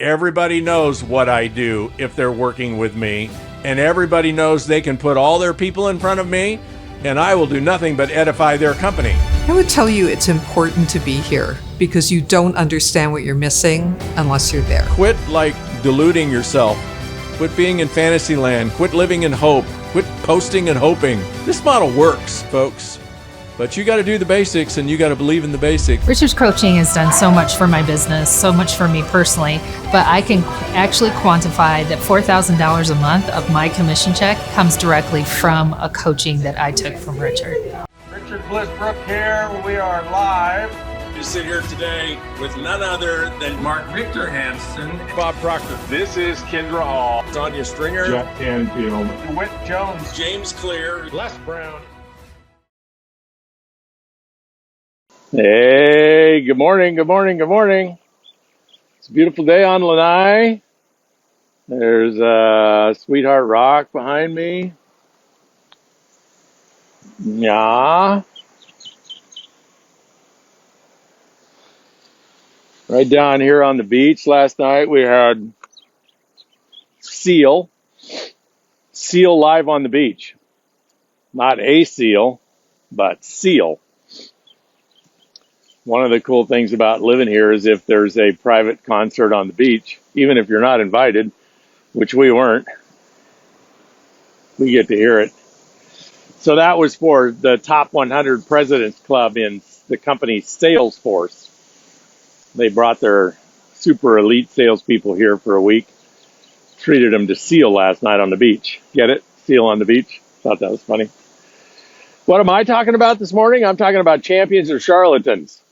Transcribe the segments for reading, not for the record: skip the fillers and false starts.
Everybody knows what I do if they're working with me, and everybody knows they can put all their people in front of me, and I will do nothing but edify their company. I would tell you it's important to be here because you don't understand what you're missing unless you're there. Quit deluding yourself. Quit being in fantasy land. Quit living in hope. Quit posting and hoping. This model works, folks. But you got to do the basics, and you got to believe in the basics. Richard's coaching has done so much for my business, so much for me personally, but I can actually quantify that $4,000 a month of my commission check comes directly from a coaching that I took from Richard. Richard Bliss, Brooke here. We are live. You sit here today with none other than Mark Victor Hansen, Bob Proctor, This is Kendra Hall, Sonia Stringer, Jack Canfield, DeWitt Jones, James Clear, Les Brown. Hey, good morning, good morning, good morning. It's a beautiful day on Lanai. There's Sweetheart Rock behind me. Yeah. Right down here on the beach last night, we had seal live on the beach. Not a seal, but seal. One of the cool things about living here is if there's a private concert on the beach, even if you're not invited, which we weren't, we get to hear it. So that was for the top 100 Presidents Club in the company's sales force. They brought their super elite salespeople here for a week, treated them to seal last night on the beach. Get it? Seal on the beach. Thought that was funny. What am I talking about this morning? I'm talking about champions or charlatans.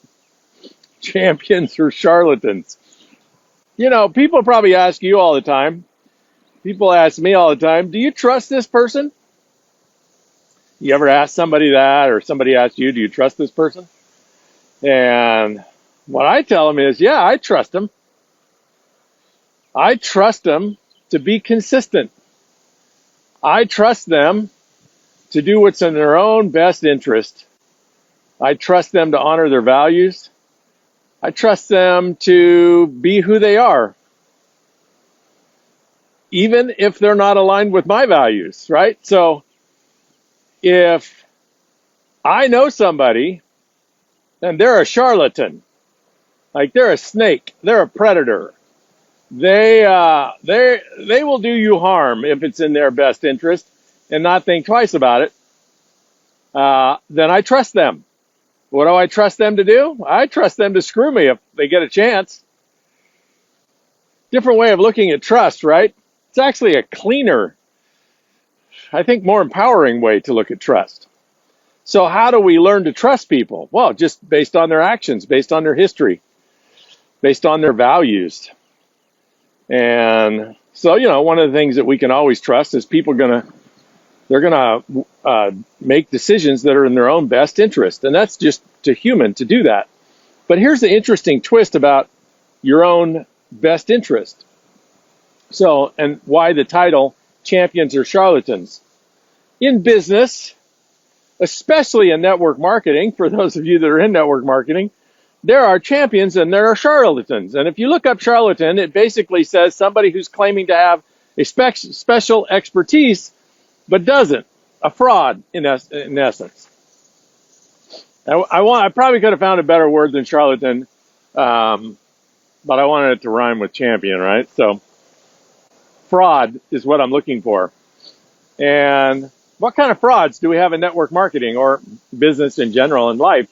Champions or charlatans. You know, people probably ask you all the time. People ask me all the time, do you trust this person? You ever ask somebody that, or somebody asks you, do you trust this person? And what I tell them is, yeah, I trust them. I trust them to be consistent. I trust them to do what's in their own best interest. I trust them to honor their values. I trust them to be who they are, even if they're not aligned with my values, right? So if I know somebody and they're a charlatan, like they're a snake, they're a predator, they will do you harm if it's in their best interest and not think twice about it, then I trust them. What do I trust them to do? I trust them to screw me if they get a chance. Different way of looking at trust, right? It's actually a cleaner, I think more empowering way to look at trust. So how do we learn to trust people? Well, just based on their actions, based on their history, based on their values. And so, you know, one of the things that we can always trust is people they're gonna make decisions that are in their own best interest. And that's just to human to do that. But here's the interesting twist about your own best interest. So, and why the title, Champions or Charlatans? In business, especially in network marketing, for those of you that are in network marketing, there are champions and there are charlatans. And if you look up charlatan, it basically says somebody who's claiming to have a special expertise, but doesn't. A fraud, in essence. I probably could have found a better word than charlatan, but I wanted it to rhyme with champion, right? So fraud is what I'm looking for. And what kind of frauds do we have in network marketing or business in general in life?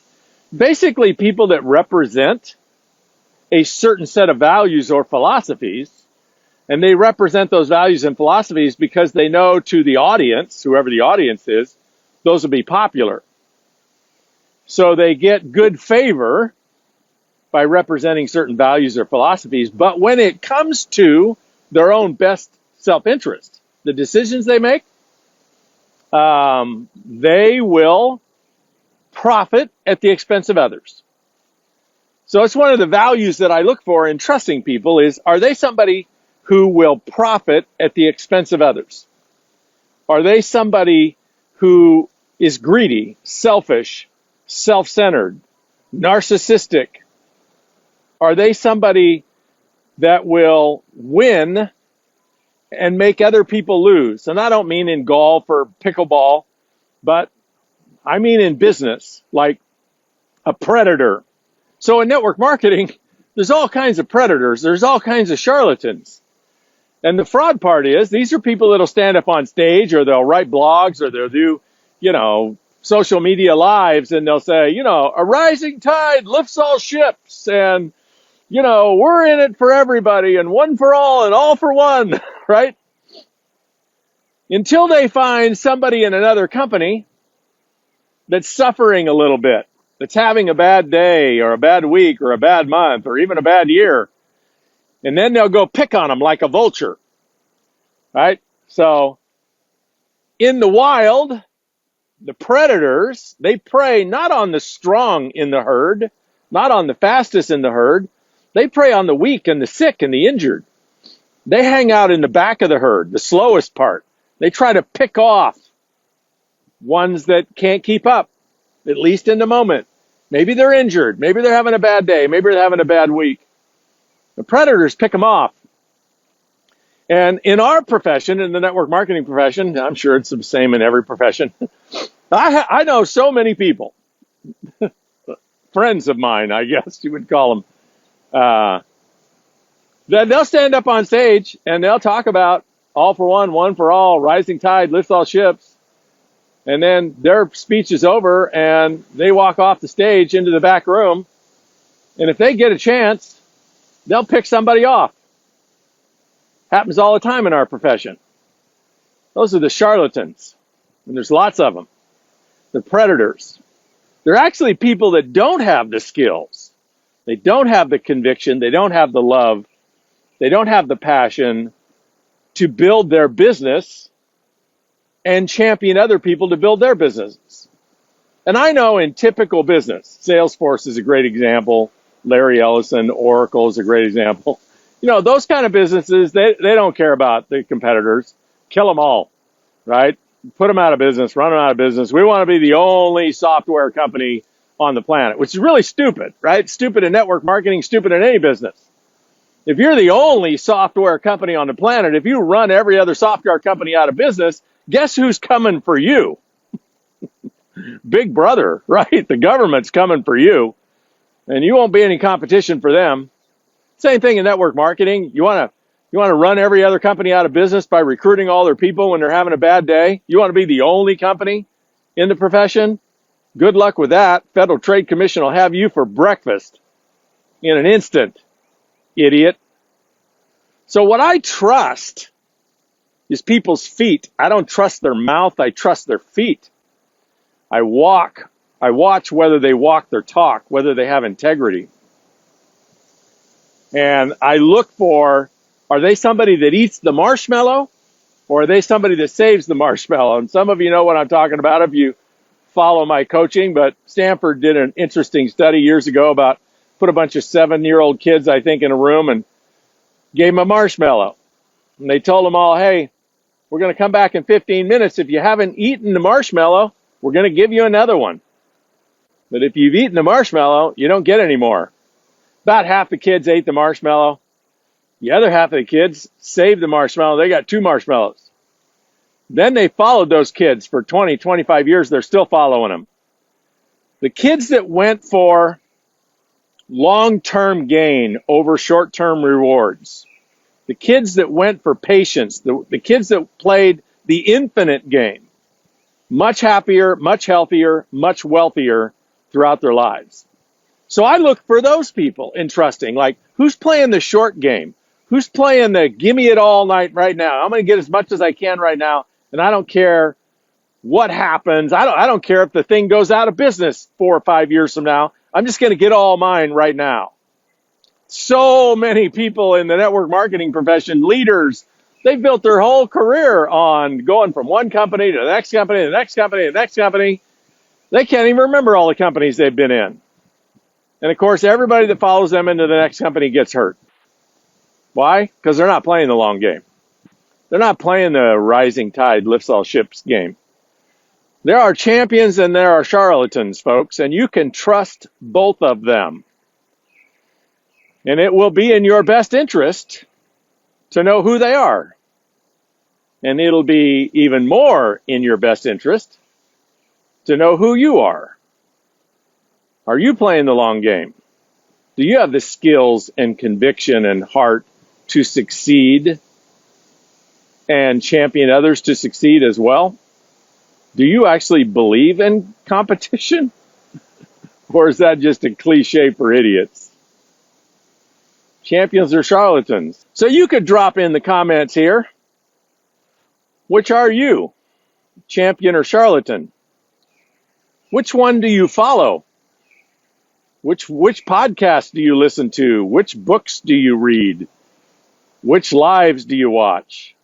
Basically, people that represent a certain set of values or philosophies, and they represent those values and philosophies because they know to the audience, whoever the audience is, those will be popular. So they get good favor by representing certain values or philosophies. But when it comes to their own best self-interest, the decisions they make, they will profit at the expense of others. So it's one of the values that I look for in trusting people is, are they somebody who will profit at the expense of others? Are they somebody who is greedy, selfish, self-centered, narcissistic? Are they somebody that will win and make other people lose. And I don't mean in golf or pickleball, but I mean in business, like a predator. So in network marketing, there's all kinds of predators. There's all kinds of charlatans. And the fraud part is these are people that'll stand up on stage, or they'll write blogs, or they'll do, social media lives, and they'll say, a rising tide lifts all ships, and, we're in it for everybody, and one for all and all for one, right? Until they find somebody in another company that's suffering a little bit, that's having a bad day or a bad week or a bad month or even a bad year. And then they'll go pick on them like a vulture, right? So in the wild, the predators, they prey not on the strong in the herd, not on the fastest in the herd. They prey on the weak and the sick and the injured. They hang out in the back of the herd, the slowest part. They try to pick off ones that can't keep up, at least in the moment. Maybe they're injured. Maybe they're having a bad day. Maybe they're having a bad week. The predators pick them off. And in our profession, in the network marketing profession, I'm sure it's the same in every profession. I know so many people, friends of mine, I guess you would call them, that they'll stand up on stage and they'll talk about all for one for all, rising tide lifts all ships. And then their speech is over and they walk off the stage into the back room. And if they get a chance, they'll pick somebody off. Happens all the time in our profession. Those are the charlatans. And there's lots of them. The predators. They're actually people that don't have the skills. They don't have the conviction. They don't have the love. They don't have the passion to build their business and champion other people to build their businesses. And I know in typical business, Salesforce is a great example. Larry Ellison, Oracle is a great example. Those kind of businesses, they don't care about the competitors. Kill them all, right? Put them out of business, run them out of business. We want to be the only software company on the planet, which is really stupid, right? Stupid in network marketing, stupid in any business. If you're the only software company on the planet, if you run every other software company out of business, guess who's coming for you? Big brother, right? The government's coming for you, and you won't be any competition for them. Same thing in network marketing. You want to run every other company out of business by recruiting all their people when they're having a bad day? You want to be the only company in the profession? Good luck with that. Federal Trade Commission will have you for breakfast in an instant, idiot. So what I trust is people's feet. I don't trust their mouth. I trust their feet. I watch whether they walk their talk, whether they have integrity. And I look for, are they somebody that eats the marshmallow, or are they somebody that saves the marshmallow? And some of you know what I'm talking about if you follow my coaching, but Stanford did an interesting study years ago about put a bunch of 7-year-old kids, I think, in a room and gave them a marshmallow. And they told them all, hey, we're going to come back in 15 minutes. If you haven't eaten the marshmallow, we're going to give you another one. But if you've eaten the marshmallow, you don't get any more. About half the kids ate the marshmallow. The other half of the kids saved the marshmallow. They got 2 marshmallows. Then they followed those kids for 20, 25 years. They're still following them. The kids that went for long-term gain over short-term rewards, the kids that went for patience, the kids that played the infinite game, much happier, much healthier, much wealthier throughout their lives. So I look for those people in trusting, like who's playing the short game? Who's playing the give me it all night right now? I'm going to get as much as I can right now, and I don't care what happens. I don't care if the thing goes out of business 4 or 5 years from now. I'm just going to get all mine right now. So many people in the network marketing profession, leaders, they built their whole career on going from one company to the next company, to the next company, to the next company. They can't even remember all the companies they've been in. And of course, everybody that follows them into the next company gets hurt. Why? Because they're not playing the long game. They're not playing the rising tide lifts all ships game. There are champions and there are charlatans, folks, and you can trust both of them. And it will be in your best interest to know who they are. And it'll be even more in your best interest to know who you are. Are you playing the long game? Do you have the skills and conviction and heart to succeed and champion others to succeed as well? Do you actually believe in competition? Or is that just a cliche for idiots? Champions or charlatans? So you could drop in the comments here. Which are you? Champion or charlatan? Which one do you follow? Which podcast do you listen to? Which books do you read? Which lives do you watch?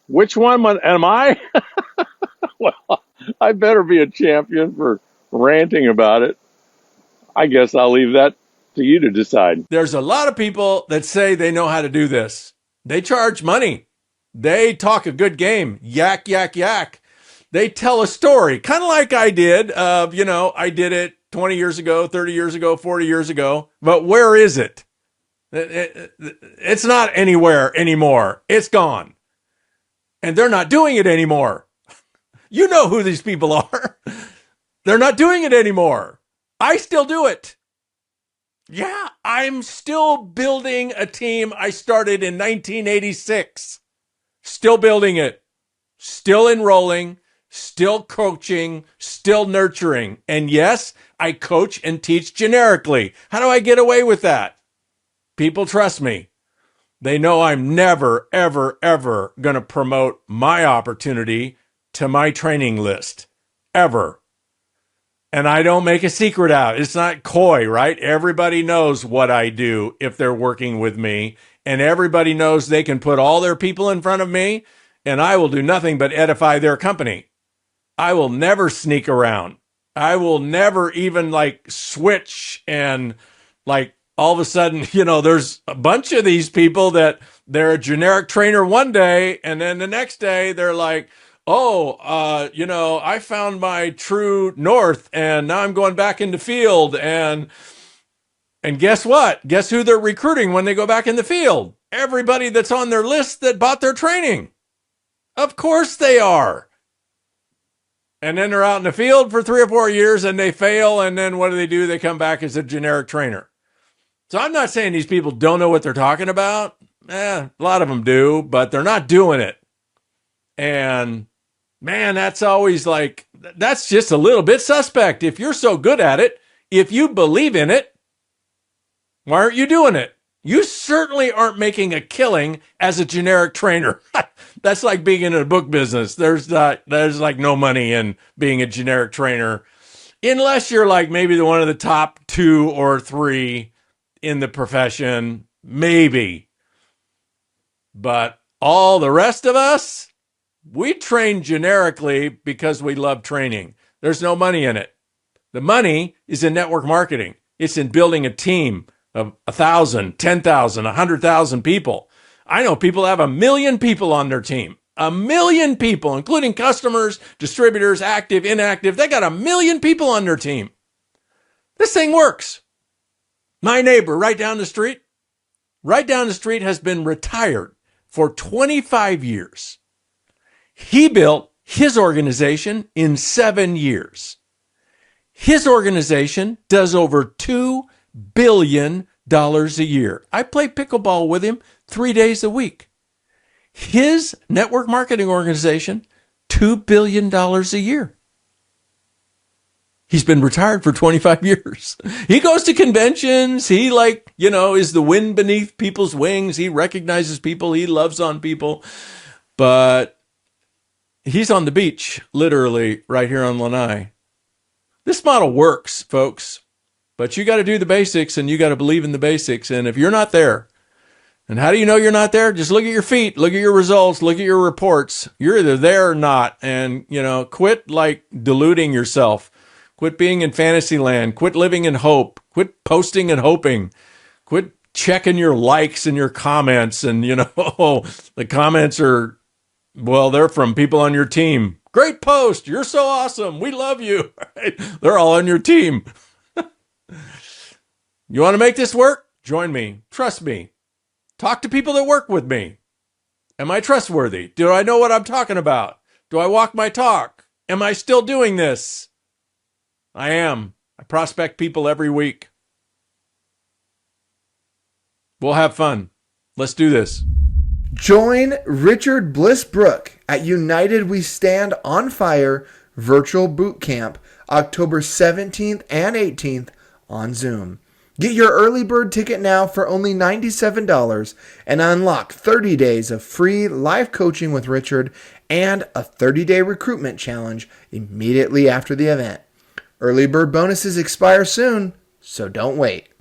Which one am I? Well, I better be a champion for ranting about it. I guess I'll leave that to you to decide. There's a lot of people that say they know how to do this. They charge money. They talk a good game. Yak, yak, yak. They tell a story, kind of like I did. I did it 20 years ago, 30 years ago, 40 years ago. But where is it? It's not anywhere anymore. It's gone. And they're not doing it anymore. You know who these people are. They're not doing it anymore. I still do it. Yeah, I'm still building a team I started in 1986. Still building it. Still enrolling. Still coaching. Still nurturing. And yes, I coach and teach generically. How do I get away with that? People trust me. They know I'm never, ever, ever going to promote my opportunity to my training list. Ever. And I don't make a secret out. It's not coy, right? Everybody knows what I do if they're working with me. And everybody knows they can put all their people in front of me, and I will do nothing but edify their company. I will never sneak around. I will never even switch and all of a sudden, there's a bunch of these people that they're a generic trainer one day, and then the next day they're like, I found my true north, and now I'm going back into field. And guess what? Guess who they're recruiting when they go back in the field? Everybody that's on their list that bought their training. Of course they are. And then they're out in the field for 3 or 4 years, and they fail, and then what do? They come back as a generic trainer. So I'm not saying these people don't know what they're talking about. A lot of them do, but they're not doing it. And man, that's always that's just a little bit suspect. If you're so good at it, if you believe in it, why aren't you doing it? You certainly aren't making a killing as a generic trainer. That's like being in a book business. There's no money in being a generic trainer, unless you're maybe one of the top 2 or 3 in the profession, maybe. But all the rest of us, we train generically because we love training. There's no money in it. The money is in network marketing. It's in building a team of 1,000, 10,000, 100,000 people. I know people have 1 million people on their team. 1 million people, including customers, distributors, active, inactive. They got 1 million people on their team. This thing works. My neighbor right down the street has been retired for 25 years. He built his organization in 7 years. His organization does over $2 billion a year. I play pickleball with him 3 days a week. His network marketing organization, $2 billion a year. He's been retired for 25 years. He goes to conventions. He is the wind beneath people's wings. He recognizes people. He loves on people. But he's on the beach, literally, right here on Lanai. This model works, folks. But you got to do the basics, and you got to believe in the basics. And if you're not there, and how do you know you're not there? Just look at your feet, look at your results, look at your reports. You're either there or not. And, quit deluding yourself. Quit being in fantasy land. Quit living in hope. Quit posting and hoping. Quit checking your likes and your comments. And, the comments are, they're from people on your team. Great post. You're so awesome. We love you. Right? They're all on your team. You want to make this work? Join me. Trust me. Talk to people that work with me. Am I trustworthy? Do I know what I'm talking about? Do I walk my talk? Am I still doing this? I am. I prospect people every week. We'll have fun. Let's do this. Join Richard Bliss Brooke at United We Stand on Fire Virtual Boot Camp October 17th and 18th on Zoom. Get your early bird ticket now for only $97 and unlock 30 days of free live coaching with Richard and a 30-day recruitment challenge immediately after the event. Early bird bonuses expire soon, so don't wait.